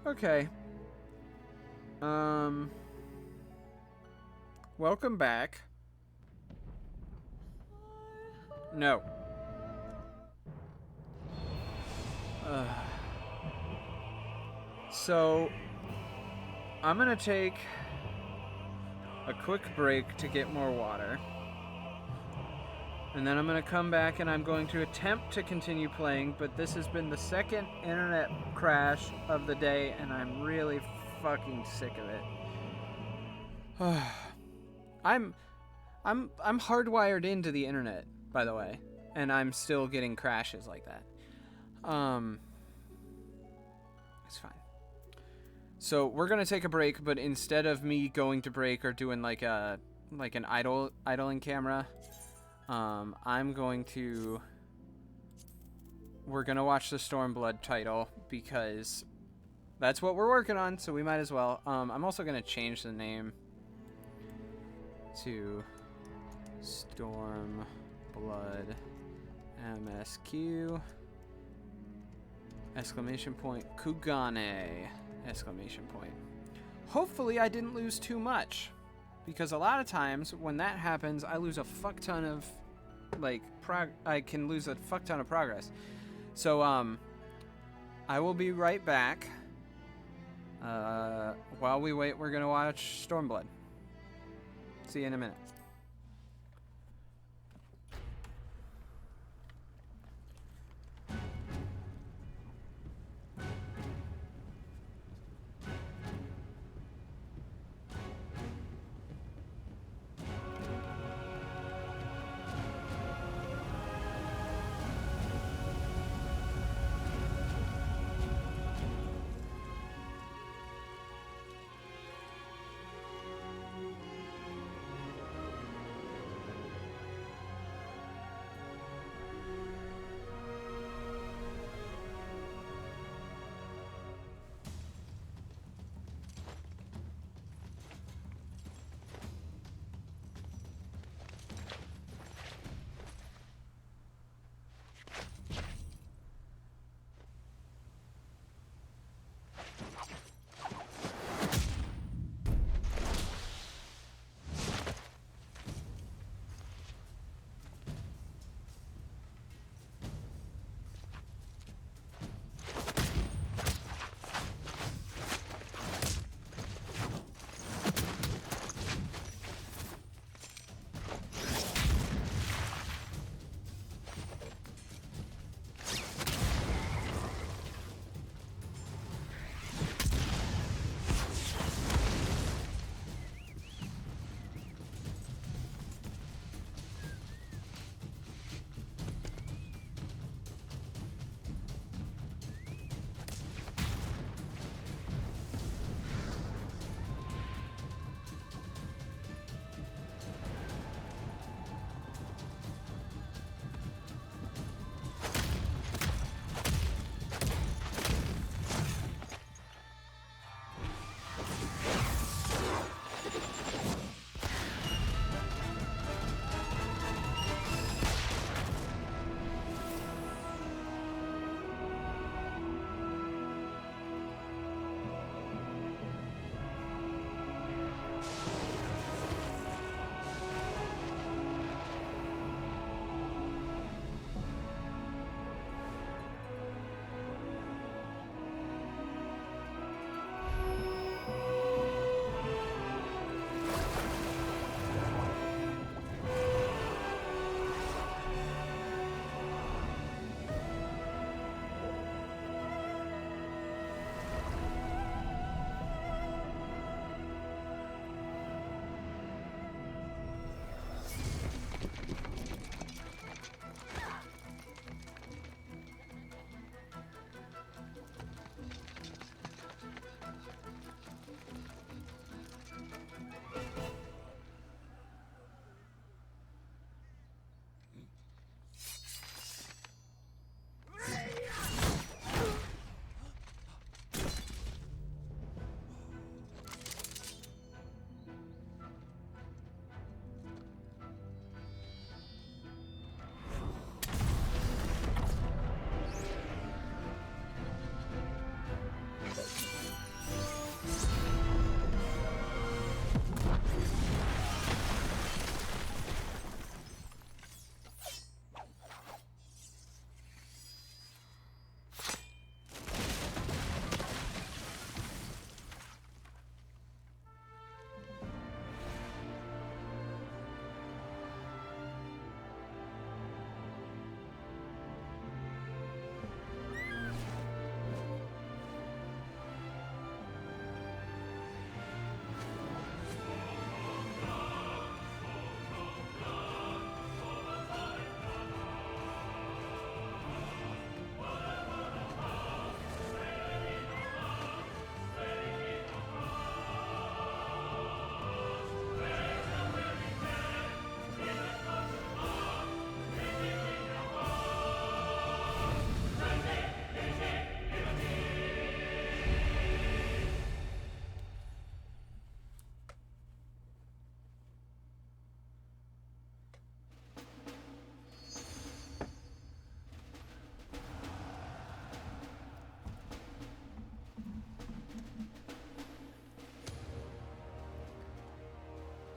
Okay. Welcome back. No. So, I'm gonna take a quick break to get more water. And then I'm gonna come back and I'm going to attempt to continue playing, but this has been the second internet crash of the day and I'm really fucking sick of it. I'm hardwired into the internet, by the way, and I'm still getting crashes like that. It's fine. So we're gonna take a break, but instead of me going to break or doing like an idling camera, we're gonna watch the Stormblood title because that's what we're working on, so we might as well. I'm also gonna change the name to Stormblood MSQ exclamation point Kugane exclamation point. Hopefully I didn't lose too much, because a lot of times when that happens I lose a fuck ton of I can lose a fuck ton of progress. So I will be right back. While we wait, we're gonna watch Stormblood. See you in a minute.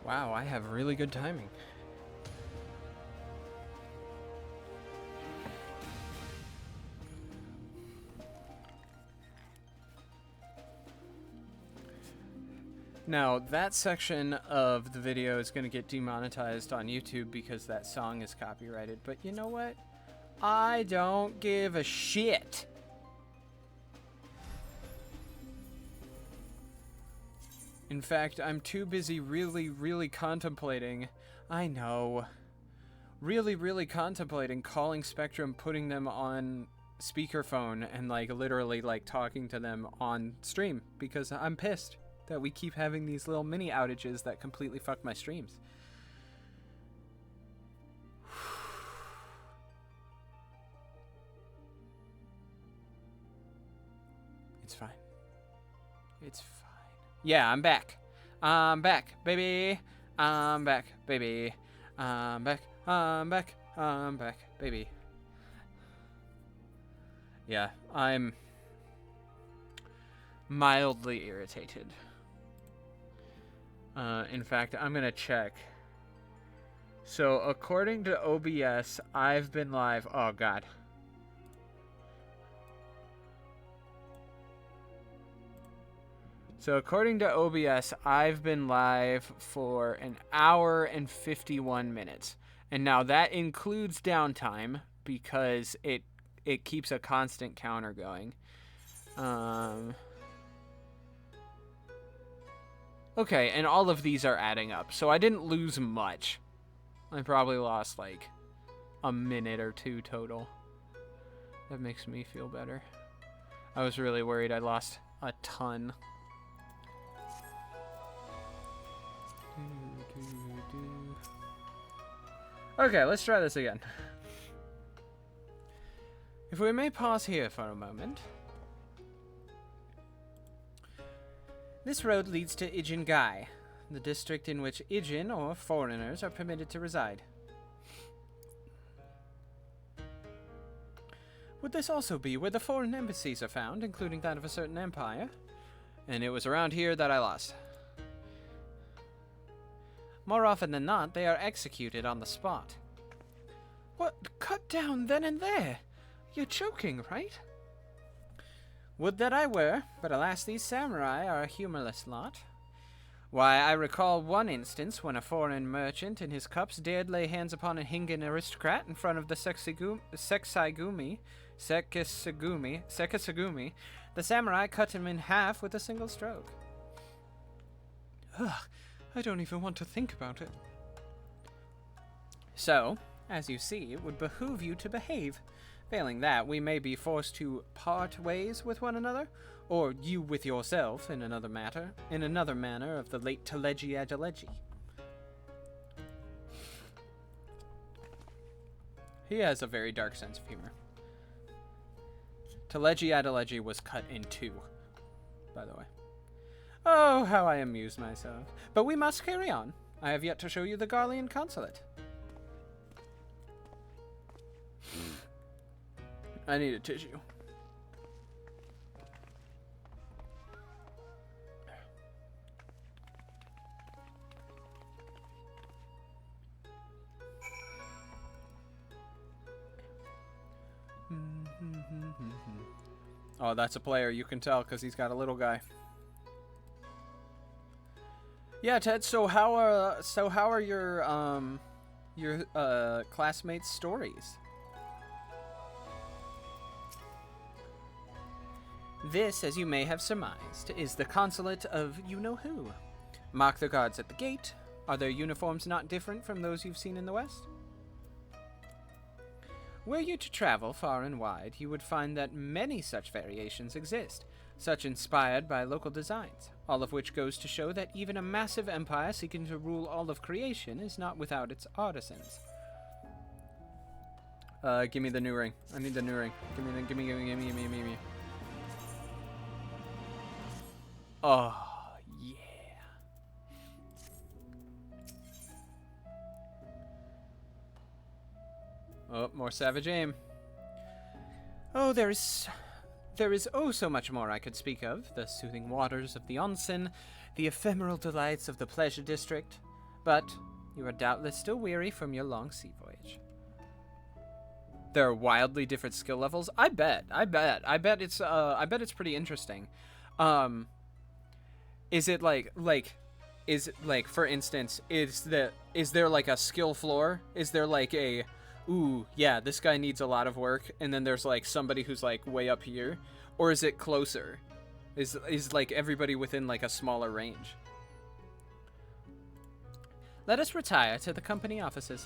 Wow, I have really good timing. Now, that section of the video is going to get demonetized on YouTube because that song is copyrighted. But you know what? I don't give a shit. In fact, I'm too busy really contemplating. I know. Really contemplating calling Spectrum, putting them on speakerphone, and like literally like talking to them on stream because I'm pissed that we keep having these little mini outages that completely fuck my streams. It's fine. It's fine. Yeah, I'm back. I'm back, baby. I'm back, baby. I'm back. I'm back. I'm back, baby. Yeah, I'm mildly irritated. In fact, I'm gonna check. So, according to OBS, I've been live. Oh, God. So, according to OBS, I've been live for an hour and 51 minutes. And now that includes downtime because it keeps a constant counter going. Okay, and all of these are adding up. So I didn't lose much. I probably lost like a minute or two total. That makes me feel better. I was really worried I lost a ton. Okay, let's try this again. If we may pause here for a moment. This road leads to Ijin Gai, the district in which Ijin, or foreigners, are permitted to reside. Would this also be where the foreign embassies are found, including that of a certain empire? And it was around here that I lost. More often than not, they are executed on the spot. What? Cut down then and there? You're joking, right? Would that I were, but alas, these samurai are a humorless lot. Why, I recall one instance when a foreign merchant in his cups dared lay hands upon a Hingan aristocrat in front of the Sekisagumi. The samurai cut him in half with a single stroke. Ugh, I don't even want to think about it. So, as you see, it would behoove you to behave. Failing that, we may be forced to part ways with one another, or you with yourself in another manner of the late Teleji Adeleji. He has a very dark sense of humor. Teleji Adeleji was cut in two, by the way. Oh, how I amuse myself. But we must carry on. I have yet to show you the Garlean consulate. I need a tissue. Oh, that's a player. You can tell because he's got a little guy. Yeah, Ted. So how are your classmates' stories? This, as you may have surmised, is the consulate of you-know-who. Mark the guards at the gate. Are their uniforms not different from those you've seen in the West? Were you to travel far and wide, you would find that many such variations exist, such inspired by local designs, all of which goes to show that even a massive empire seeking to rule all of creation is not without its artisans. Give me the new ring. I need the new ring. Give me. Oh, yeah. Oh, more savage aim. Oh, there is oh so much more I could speak of. The soothing waters of the onsen, the ephemeral delights of the pleasure district. but you are doubtless still weary from your long sea voyage. There are wildly different skill levels. I bet it's pretty interesting. Is it like for instance, is there like a skill floor? Is there like a, ooh, yeah, this guy needs a lot of work, and then there's like somebody who's like way up here? Or is it closer? Is like everybody within like a smaller range? Let us retire to the company offices.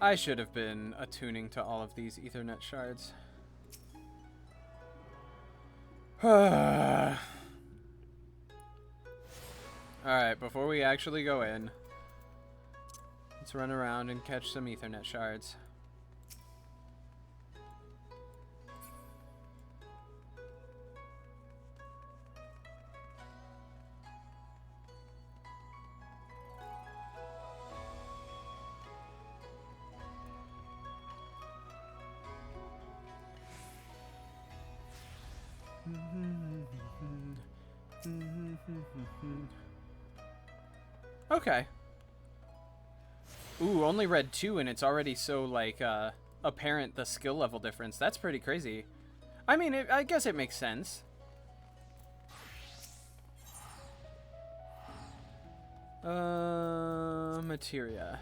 I should have been attuning to all of these Ethernet shards. Alright, before we actually go in, let's run around and catch some Ethernet shards. Okay. Ooh, only read 2 and it's already so, like, apparent the skill level difference. That's pretty crazy. I mean, I guess it makes sense. Materia.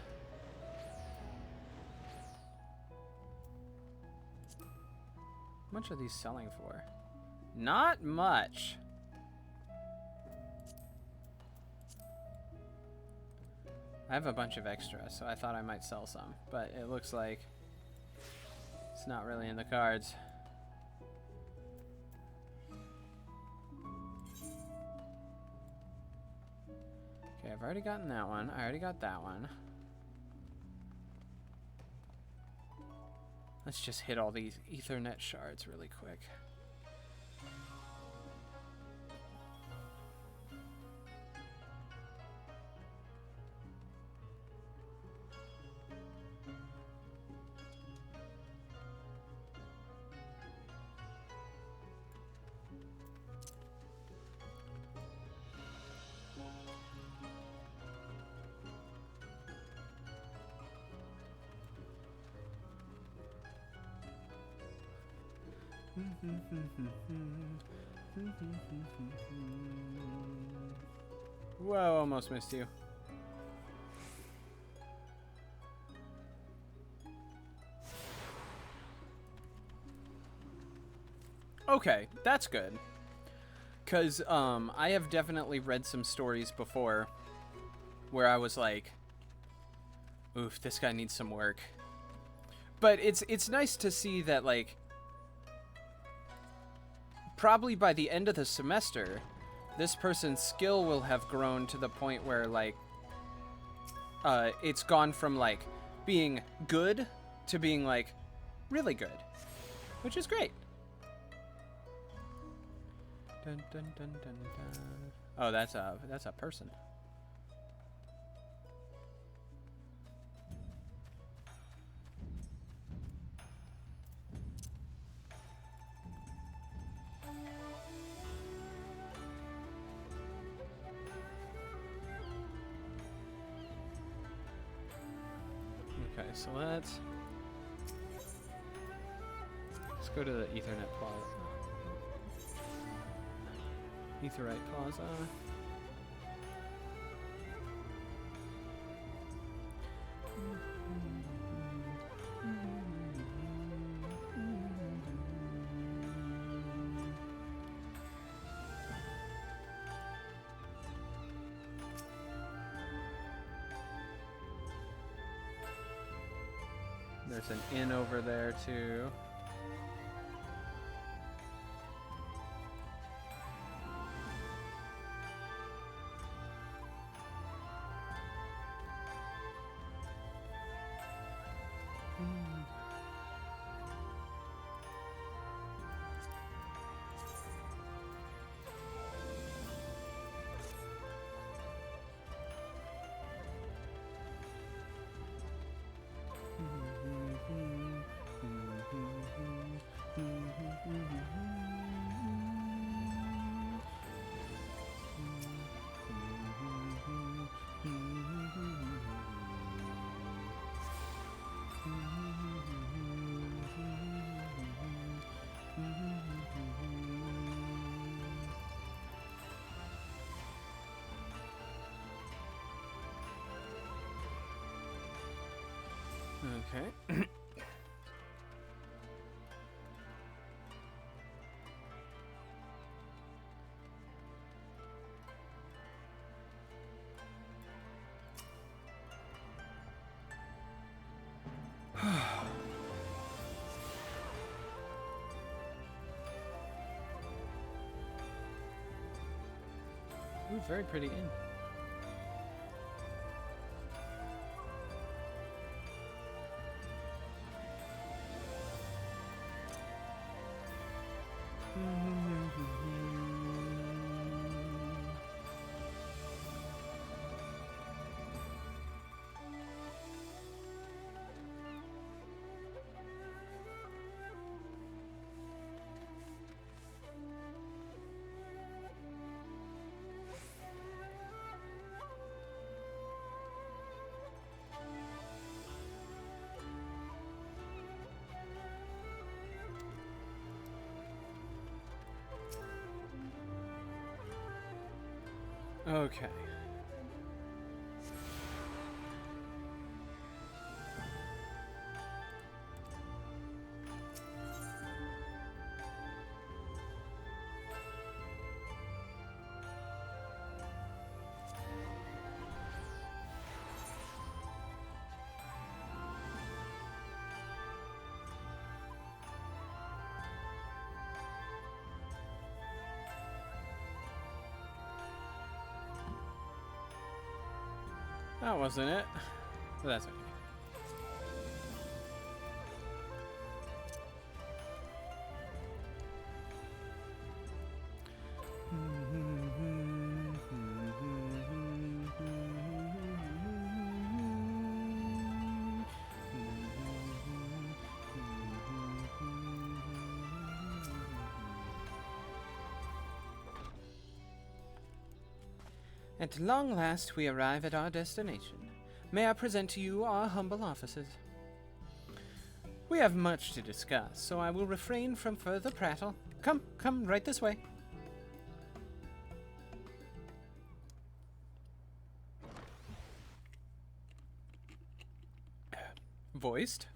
How much are these selling for? Not much. I have a bunch of extras, so I thought I might sell some, but it looks like it's not really in the cards. Okay, I've already gotten that one. I already got that one. Let's just hit all these Ethernet shards really quick. Whoa, almost missed you. Okay, that's good. Because I have definitely read some stories before where I was like, oof, this guy needs some work. But it's nice to see that, like, probably by the end of the semester, this person's skill will have grown to the point where, like, it's gone from, like, being good to being, like, really good. Which is great. Dun, dun, dun, dun, dun. Oh, that's a person. Okay, so let's go to the Ethernet plaza. Etherite plaza. There's an inn over there too. Okay. Ooh, very pretty inn. Okay. That wasn't it. But that's okay. At long last, we arrive at our destination. May I present to you our humble offices? We have much to discuss, so I will refrain from further prattle. Come right this way. Voiced.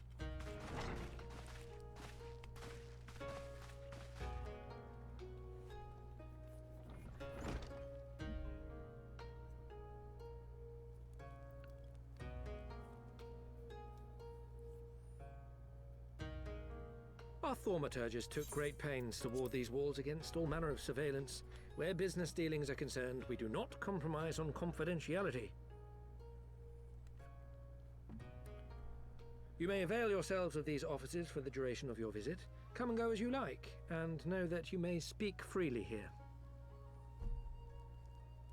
Our thaumaturges took great pains to ward these walls against all manner of surveillance. Where business dealings are concerned, we do not compromise on confidentiality. You may avail yourselves of these offices for the duration of your visit. Come and go as you like, and know that you may speak freely here.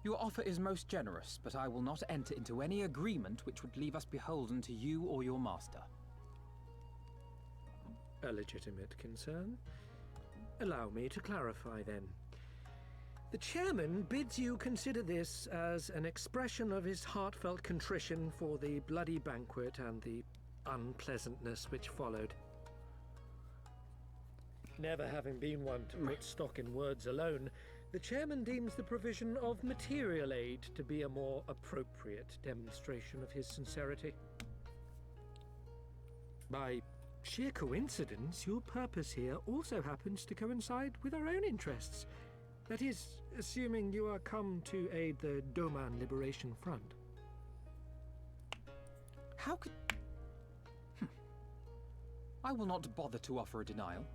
Your offer is most generous, but I will not enter into any agreement which would leave us beholden to you or your master. A legitimate concern. Allow me to clarify then. The chairman bids you consider this as an expression of his heartfelt contrition for the bloody banquet and the unpleasantness which followed. Never having been one to put stock in words alone, the chairman deems the provision of material aid to be a more appropriate demonstration of his sincerity. By sheer coincidence, your purpose here also happens to coincide with our own interests. That is, assuming you are come to aid the Doman Liberation Front. How could... I will not bother to offer a denial.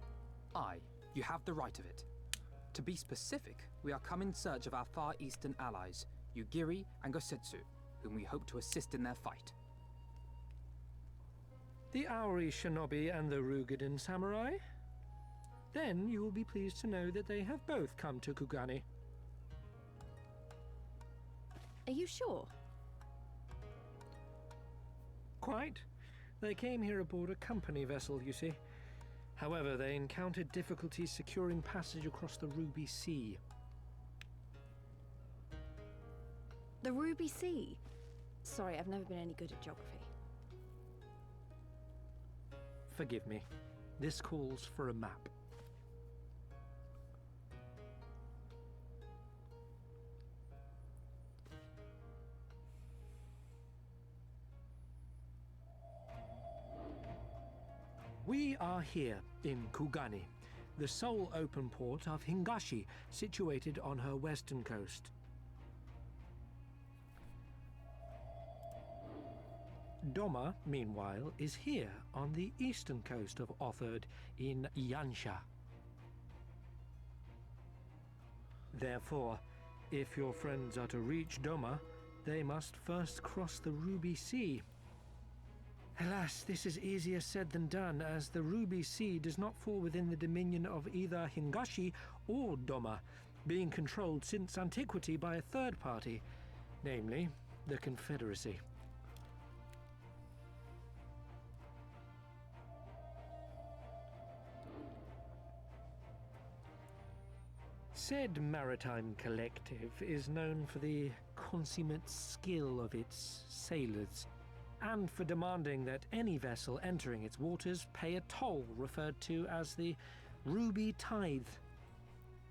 You have the right of it. To be specific, we are come in search of our Far Eastern allies, Yugiri and Gosetsu, whom we hope to assist in their fight. The Aori Shinobi and the Rugadan Samurai? Then you will be pleased to know that they have both come to Kugane. Are you sure? Quite. They came here aboard a company vessel, you see. However, they encountered difficulties securing passage across the Ruby Sea. The Ruby Sea? Sorry, I've never been any good at geography. Forgive me. This calls for a map. We are here in Kugane, the sole open port of Hingashi, situated on her western coast. Doma, meanwhile, is here on the eastern coast of Othard in Yansha. Therefore, if your friends are to reach Doma, they must first cross the Ruby Sea. Alas, this is easier said than done, as the Ruby Sea does not fall within the dominion of either Hingashi or Doma, being controlled since antiquity by a third party, namely the Confederacy. Said maritime collective is known for the consummate skill of its sailors, and for demanding that any vessel entering its waters pay a toll referred to as the Ruby Tithe.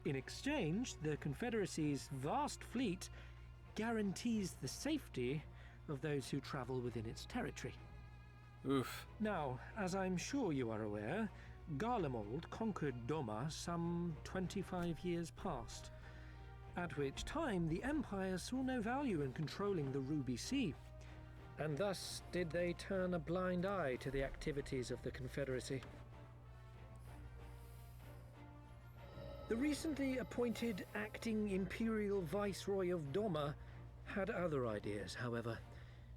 In exchange, the Confederacy's vast fleet guarantees the safety of those who travel within its territory. Oof. Now, as I'm sure you are aware, Garlemald conquered Doma some 25 years past, at which time the Empire saw no value in controlling the Ruby Sea, and thus did they turn a blind eye to the activities of the Confederacy. The recently appointed acting Imperial Viceroy of Doma had other ideas, however.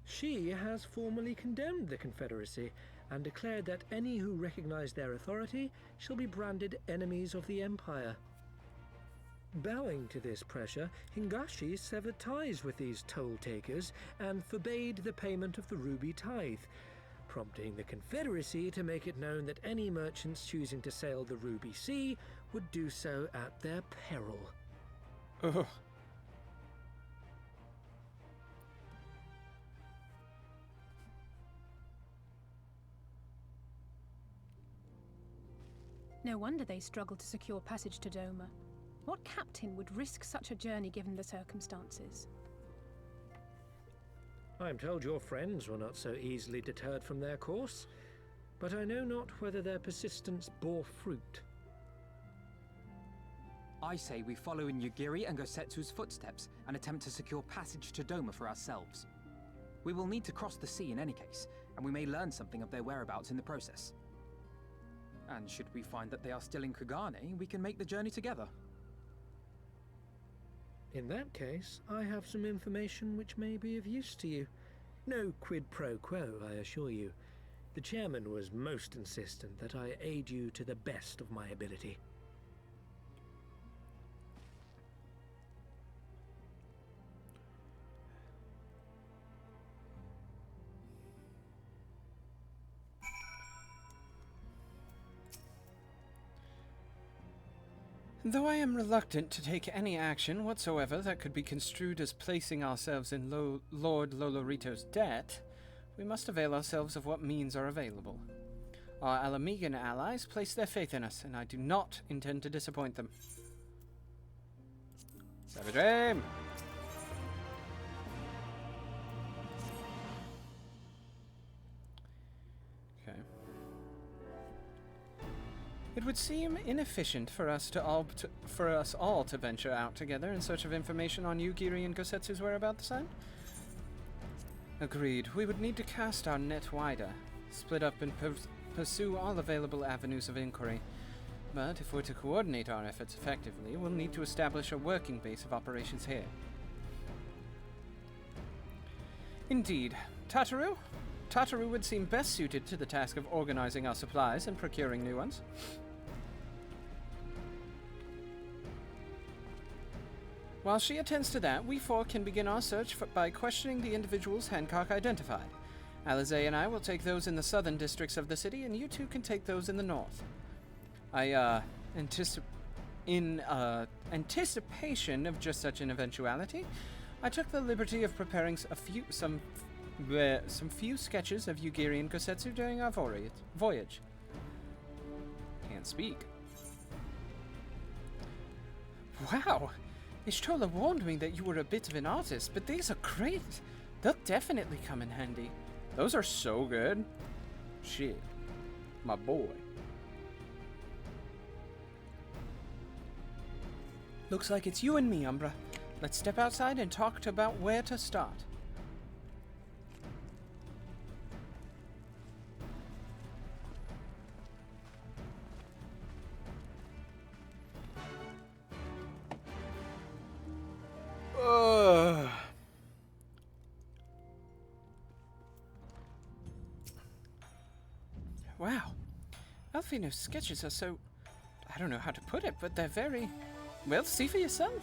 She has formally condemned the Confederacy and declared that any who recognize their authority shall be branded enemies of the Empire. Bowing to this pressure, Hingashi severed ties with these toll-takers and forbade the payment of the Ruby Tithe, prompting the Confederacy to make it known that any merchants choosing to sail the Ruby Sea would do so at their peril. Ugh. No wonder they struggled to secure passage to Doma. What captain would risk such a journey given the circumstances? I am told your friends were not so easily deterred from their course, but I know not whether their persistence bore fruit. I say we follow in Yugiri and Gosetsu's footsteps and attempt to secure passage to Doma for ourselves. We will need to cross the sea in any case, and we may learn something of their whereabouts in the process. And should we find that they are still in Kugane, we can make the journey together. In that case, I have some information which may be of use to you. No quid pro quo, I assure you. The chairman was most insistent that I aid you to the best of my ability. Though I am reluctant to take any action whatsoever that could be construed as placing ourselves in Lord Lolorito's debt, we must avail ourselves of what means are available. Our Alamegan allies place their faith in us, and I do not intend to disappoint them. Savage aim! Okay. It would seem inefficient for us all to venture out together in search of information on Yugiri and Gosetsu's whereabouts then? Agreed. We would need to cast our net wider, split up and pursue all available avenues of inquiry. But if we're to coordinate our efforts effectively, we'll need to establish a working base of operations here. Indeed. Tataru? Tataru would seem best suited to the task of organizing our supplies and procuring new ones. While she attends to that, we four can begin our search by questioning the individuals Hancock identified. Alize and I will take those in the southern districts of the city, and you two can take those in the north. In anticipation of just such an eventuality, I took the liberty of preparing some few sketches of Yugiri and Gosetsu during our voyage. Can't speak. Wow! Ishtola warned me that you were a bit of an artist, but these are great. They'll definitely come in handy. Those are so good. Shit. My boy. Looks like it's you and me, Umbra. Let's step outside and talk about where to start. Ugh. Wow. Alfino's sketches are so... I don't know how to put it, but they're very... Well, see for yourself.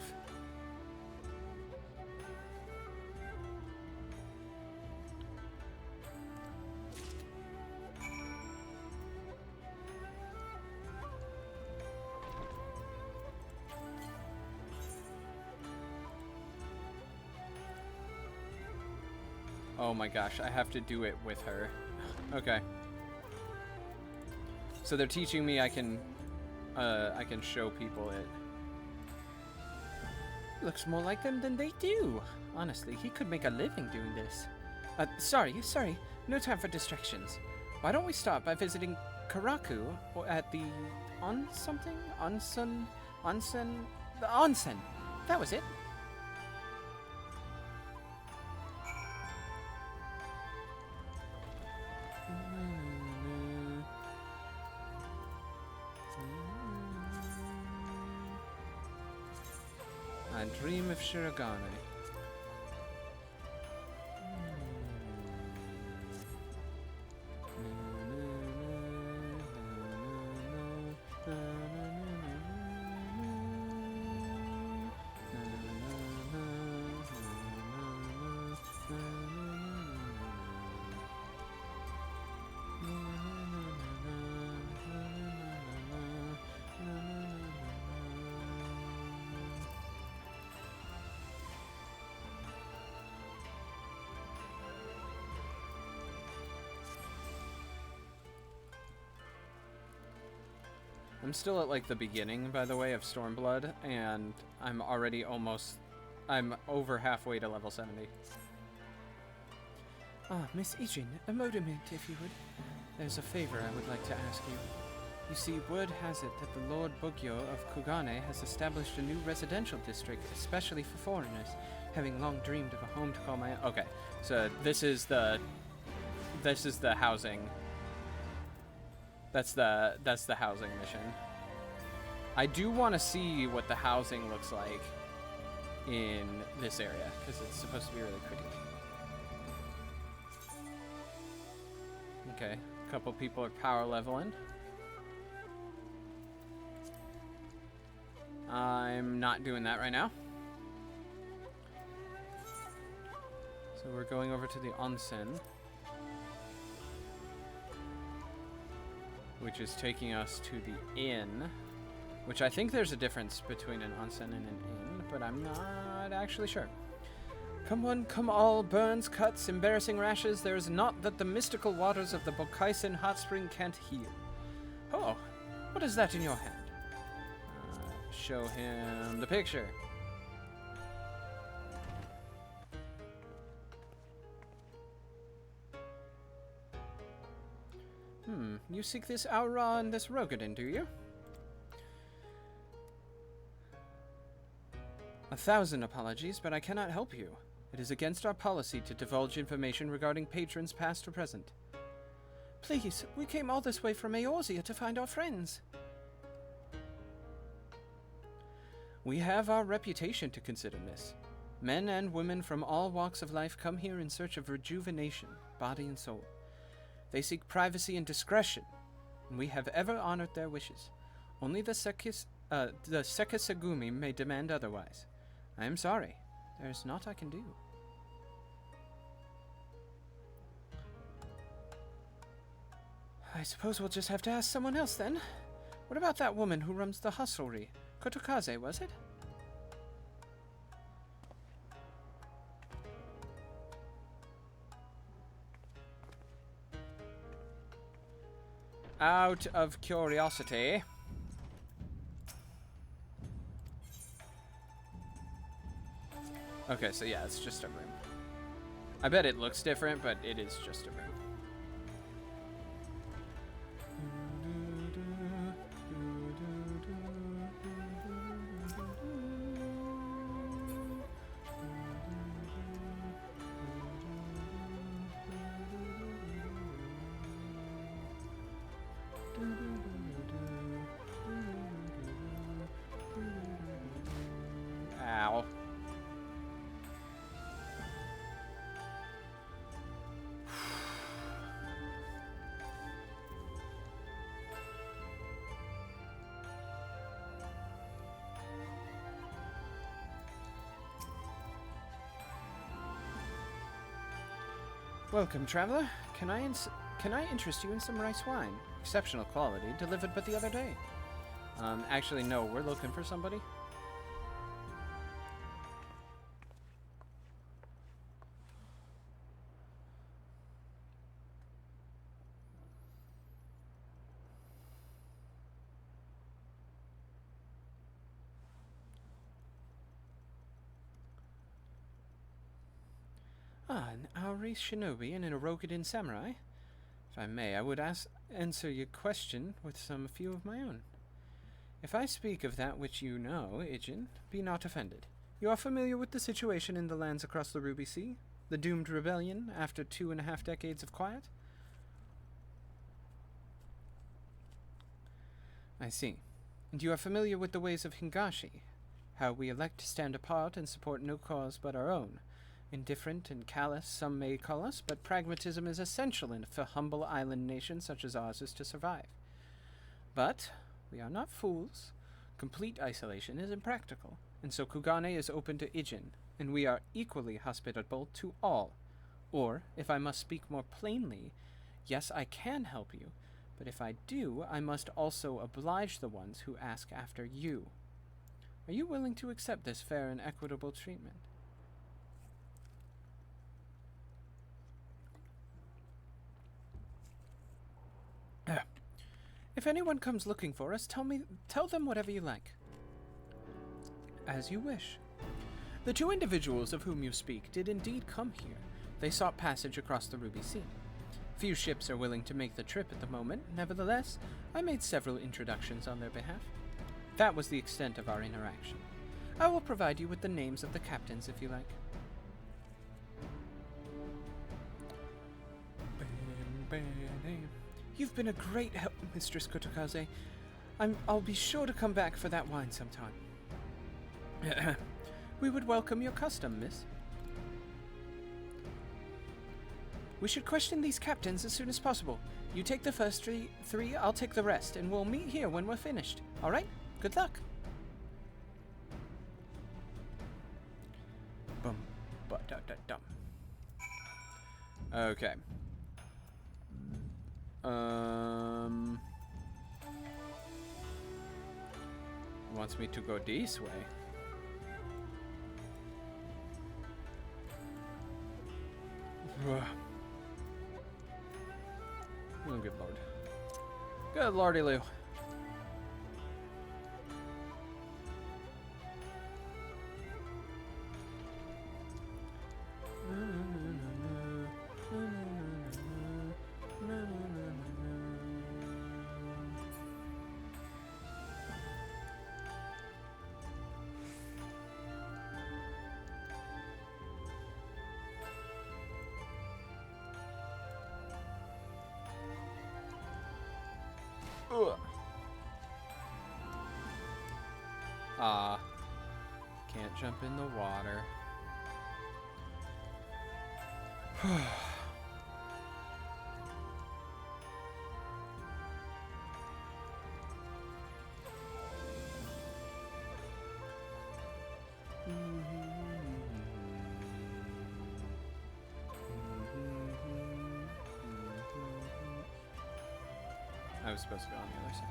Oh my gosh, I have to do it with her. Okay. So they're teaching me I can show people it. Looks more like them than they do. Honestly, he could make a living doing this. Sorry, no time for distractions. Why don't we start by visiting Karaku or at the onsen? The onsen. That was it. I dream of Shirogane. I'm still at like the beginning, by the way, of Stormblood, and I'm already I'm over halfway to level 70. Ah, Miss Ijin, a moment, if you would. There's a favor I would like to ask you. You see, word has it that the Lord Bugyo of Kugane has established a new residential district, especially for foreigners, having long dreamed of a home to call my own. Okay, so this is the housing. That's the housing mission. I do want to see what the housing looks like in this area, because it's supposed to be really pretty. Okay, a couple people are power leveling. I'm not doing that right now. So we're going over to the onsen, which is taking us to the inn, which I think there's a difference between an onsen and an inn, but I'm not actually sure. Come one, come all, burns, cuts, embarrassing rashes, there is naught that the mystical waters of the Bokaisen hot spring can't heal. Oh, what is that in your hand? Show him the picture. You seek this Aura and this Rogadin, do you? 1,000 apologies, but I cannot help you. It is against our policy to divulge information regarding patrons past or present. Please, we came all this way from Eorzea to find our friends. We have our reputation to consider, miss. Men and women from all walks of life come here in search of rejuvenation, body and soul. They seek privacy and discretion, and we have ever honored their wishes. Only the Sekisagumi may demand otherwise. I am sorry. There is naught I can do. I suppose we'll just have to ask someone else then. What about that woman who runs the hostelry? Kotokaze, was it? Out of curiosity. Okay, so yeah, it's just a room. I bet it looks different, but it is just a room. Welcome, traveler. Can I interest you in some rice wine? Exceptional quality, delivered but the other day. Actually, no, we're looking for somebody. An Auri shinobi and an Orogadin samurai? If I may, I would answer your question with a few of my own. If I speak of that which you know, Ijin, be not offended. You are familiar with the situation in the lands across the Ruby Sea? The doomed rebellion after 2.5 decades of quiet? I see. And you are familiar with the ways of Hingashi? How we elect to stand apart and support no cause but our own. Indifferent and callous, some may call us, but pragmatism is essential for humble island nations such as ours is to survive. But we are not fools. Complete isolation is impractical, and so Kugane is open to Ijin, and we are equally hospitable to all. Or, if I must speak more plainly, yes, I can help you, but if I do, I must also oblige the ones who ask after you. Are you willing to accept this fair and equitable treatment? If anyone comes looking for us, tell them whatever you like. As you wish. The 2 individuals of whom you speak did indeed come here. They sought passage across the Ruby Sea. Few ships are willing to make the trip at the moment. Nevertheless, I made several introductions on their behalf. That was the extent of our interaction. I will provide you with the names of the captains if you like. You've been a great help, Mistress Kotokaze. I'll be sure to come back for that wine sometime. We would welcome your custom, miss. We should question these captains as soon as possible. You take the first three, I'll take the rest, and we'll meet here when we're finished. All right? Good luck. Bum, ba-da-da-dum. Okay. Wants me to go this way. Oh, good lord. Good lordy Lou. Can't jump in the water. I was supposed to go on the other side.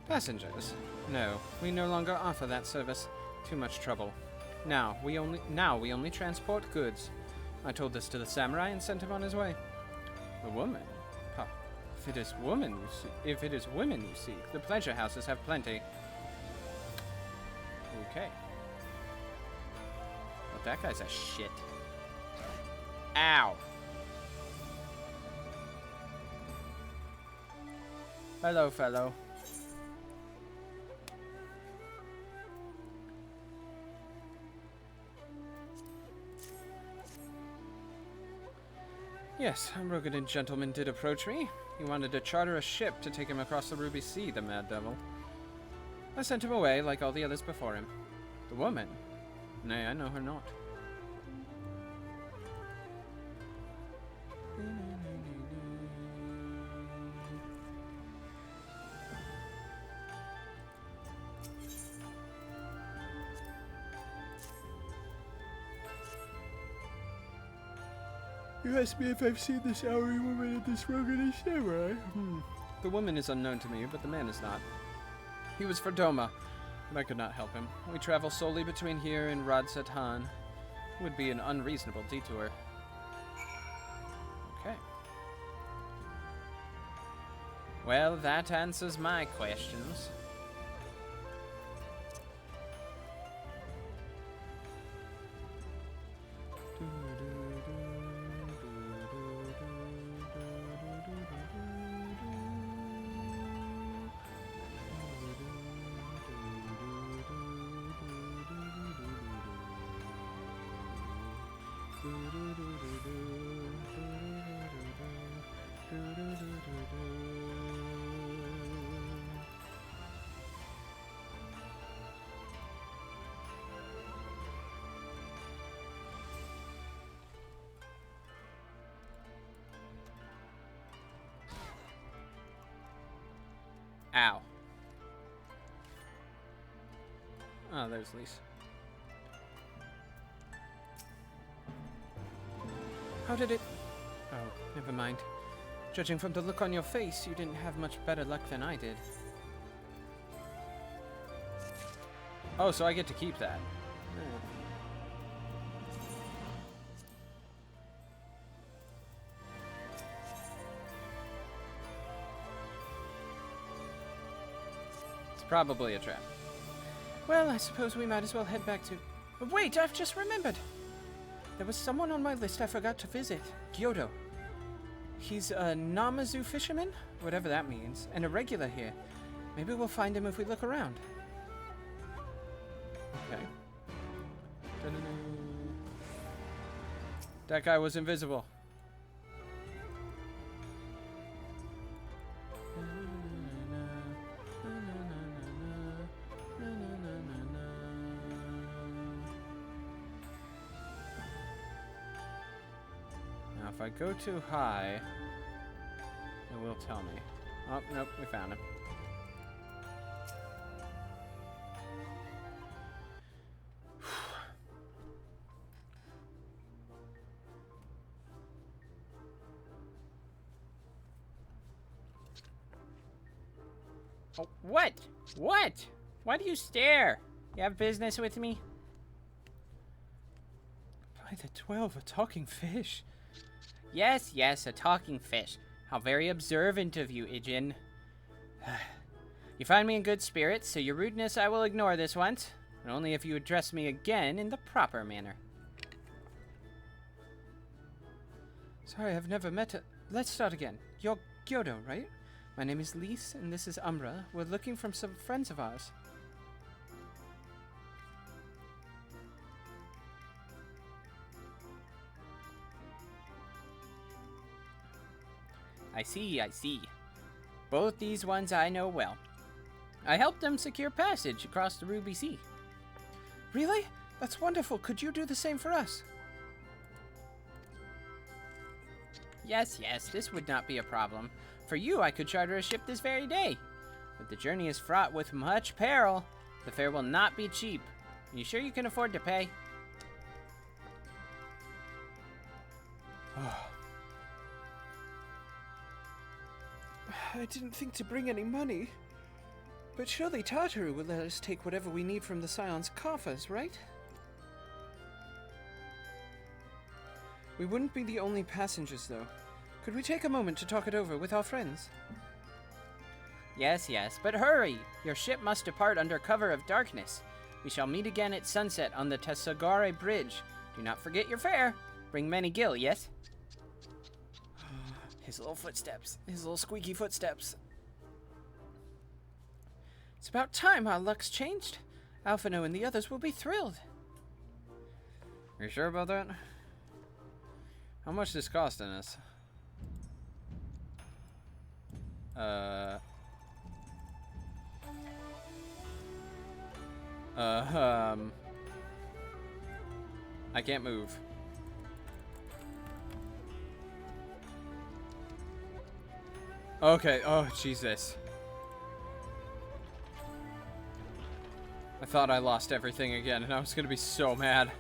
Passengers? No, we no longer offer that service. Too much trouble. Now we only transport goods. I told this to the samurai and sent him on his way. The woman? Huh. If it is women you seek, the pleasure houses have plenty. Okay. Well, that guy's a shit. Ow. Hello, fellow. Yes, a rugged gentleman did approach me. He wanted to charter a ship to take him across the Ruby Sea, the mad devil. I sent him away like all the others before him. The woman? Nay, I know her not. You asked me if I've seen this hoary woman at this rugged samurai. The woman is unknown to me, but the man is not. He was for Doma, but I could not help him. We travel solely between here and Radsatan. It would be an unreasonable detour. Okay. Well, that answers my questions. Ow. Oh, there's Lise. How did it... Oh, never mind. Judging from the look on your face, you didn't have much better luck than I did. Oh, so I get to keep that. It's probably a trap. Well, I suppose we might as well head back to... Wait, I've just remembered! There was someone on my list I forgot to visit. Gyodo. He's a Namazu fisherman? Whatever that means. And a regular here. Maybe we'll find him if we look around. Okay. That guy was invisible. Now, if I go too high, it will tell me. Oh, nope, we found him. Oh, what? What? Why do you stare? You have business with me? By the 12, a talking fish. Yes, yes, a talking fish. How very observant of you, Ijin. You find me in good spirits, so your rudeness I will ignore this once, and only if you address me again in the proper manner. Sorry, I've never met a... Let's start again. You're Gyodo, right? My name is Lise, and this is Umbra. We're looking for some friends of ours. I see, I see. Both these ones I know well. I helped them secure passage across the Ruby Sea. Really? That's wonderful. Could you do the same for us? Yes, yes, this would not be a problem. For you, I could charter a ship this very day. But the journey is fraught with much peril. The fare will not be cheap. Are you sure you can afford to pay? I didn't think to bring any money. But surely Tartaru will let us take whatever we need from the Scion's coffers, right? We wouldn't be the only passengers, though. Could we take a moment to talk it over with our friends? Yes, yes, but hurry! Your ship must depart under cover of darkness. We shall meet again at sunset on the Tesogare Bridge. Do not forget your fare. Bring many gil, yes? His little footsteps. His little squeaky footsteps. It's about time our luck's changed. Alphino and the others will be thrilled. Are you sure about that? How much is this costing us? I can't move. Okay, oh Jesus. I thought I lost everything again and I was gonna be so mad.